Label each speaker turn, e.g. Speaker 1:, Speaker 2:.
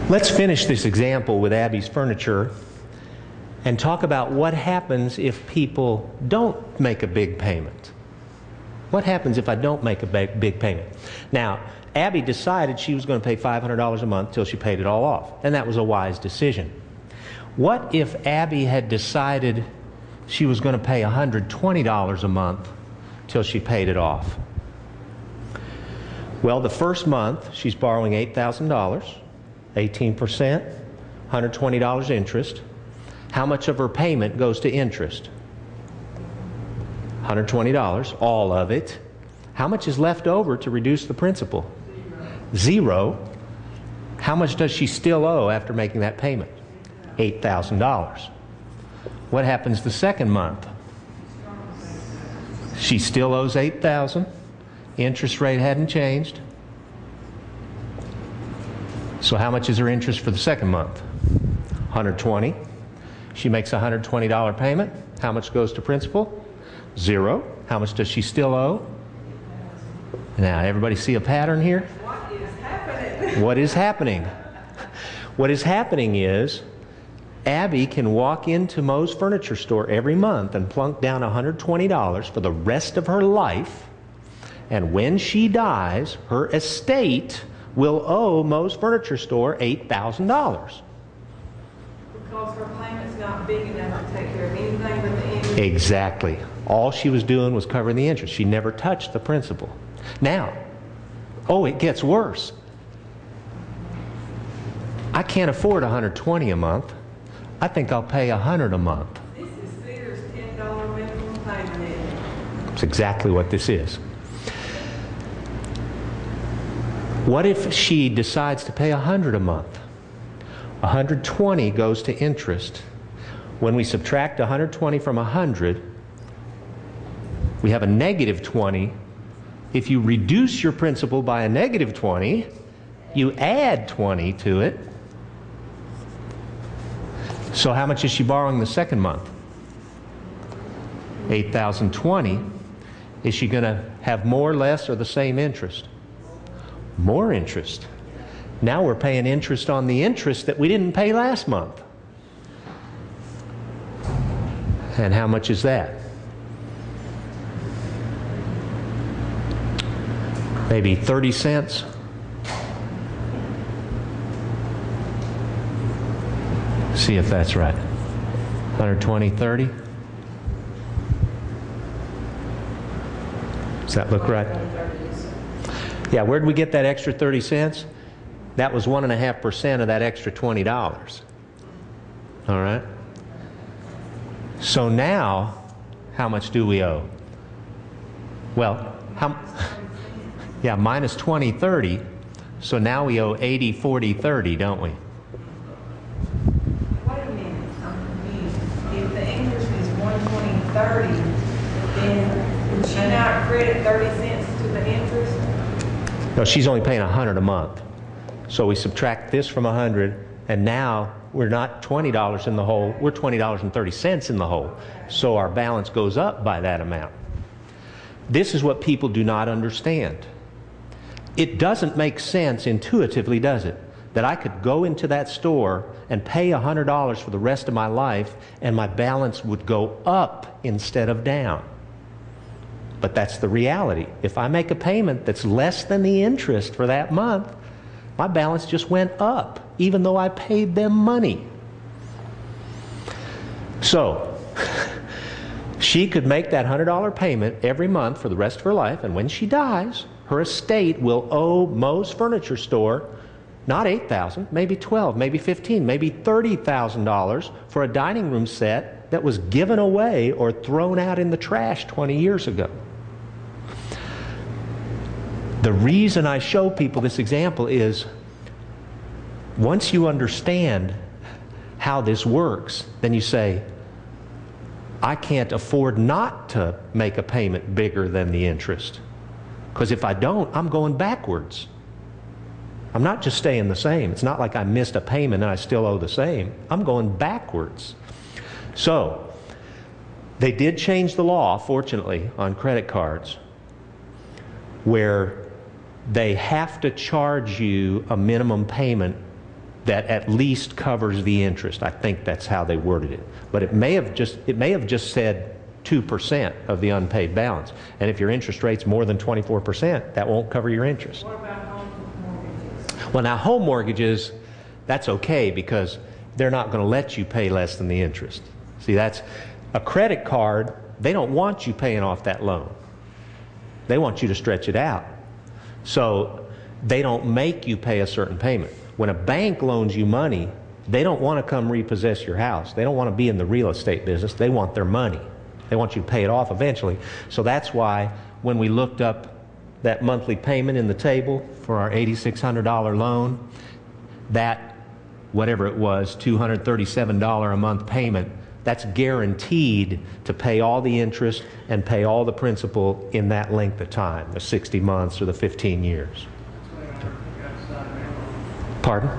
Speaker 1: Let's finish this example with Abby's furniture and talk about what happens if people don't make a big payment. What happens if I don't make a big payment? Now, Abby decided she was going to pay $500 a month till she paid it all off, and that was a wise decision. What if Abby had decided she was going to pay $120 a month till she paid it off? Well, the first month she's borrowing $8,000, 18%, $120 interest. How much of her payment goes to interest? $120, all of it. How much is left over to reduce the principal? Zero. How much does she still owe after making that payment? $8,000. What happens the second month? She still owes $8,000. Interest rate hadn't changed. So how much is her interest for the second month? $120. She makes a $120 payment. How much goes to principal? Zero. How much does she still owe? Now, everybody see a pattern here?
Speaker 2: What is happening?
Speaker 1: What is happening? What is happening is Abby can walk into Moe's furniture store every month and plunk down $120 for the rest of her life, and when she dies, her estate will owe Moe's furniture store $8,000.
Speaker 2: Because her payment's not big enough to take care of anything but the interest.
Speaker 1: Exactly. All she was doing was covering the interest. She never touched the principal. Now, it gets worse. I can't afford $120 a month. I think I'll pay $100 a month.
Speaker 2: This is Sears' $10 minimum payment.
Speaker 1: That's exactly what this is. What if she decides to pay $100 a month? $120 goes to interest. When we subtract $120 from $100, we have a negative $20. If you reduce your principal by a negative $20, you add $20 to it. So how much is she borrowing the second month? $8,020. Is she going to have more, less, or the same interest? More interest. Now we're paying interest on the interest that we didn't pay last month. And how much is that? Maybe 30 cents. See if that's right. 120, 30. Does that look right? Yeah, where did we get that extra 30 cents? That was 1.5% of that extra $20. All right? So now, how much do we owe? Well, minus 20, 30. So now we owe 80, 40, 30, don't we?
Speaker 2: Wait a minute, I'm confused. If the interest is 120, 30, then would she not credit 30 cents to the interest?
Speaker 1: No, she's only paying $100 a month. So we subtract this from 100, and now we're not $20 in the hole, we're $20.30 in the hole. So our balance goes up by that amount. This is what people do not understand. It doesn't make sense intuitively, does it? That I could go into that store and pay $100 for the rest of my life and my balance would go up instead of down. But that's the reality. If I make a payment that's less than the interest for that month, my balance just went up, even though I paid them money. So, she could make that $100 payment every month for the rest of her life, and when she dies, her estate will owe Moe's Furniture Store not $8,000, maybe $12,000, maybe $15,000, maybe $30,000 for a dining room set that was given away or thrown out in the trash 20 years ago. The reason I show people this example is once you understand how this works, then you say, I can't afford not to make a payment bigger than the interest. Because if I don't, I'm going backwards. I'm not just staying the same. It's not like I missed a payment and I still owe the same. I'm going backwards. So, they did change the law, fortunately, on credit cards, where they have to charge you a minimum payment that at least covers the interest. I think that's how they worded it. But it may have just said 2% of the unpaid balance. And if your interest rate's more than 24%, that won't cover your interest.
Speaker 2: What about home mortgages?
Speaker 1: Well, now home mortgages, that's okay because they're not going to let you pay less than the interest. See, that's a credit card. They don't want you paying off that loan. They want you to stretch it out. So they don't make you pay a certain payment. When a bank loans you money, they don't want to come repossess your house. They don't want to be in the real estate business. They want their money. They want you to pay it off eventually. So that's why when we looked up that monthly payment in the table for our $8,600 loan, that, whatever it was, $237 a month payment, that's guaranteed to pay all the interest and pay all the principal in that length of time, the 60 months or the 15 years. Pardon?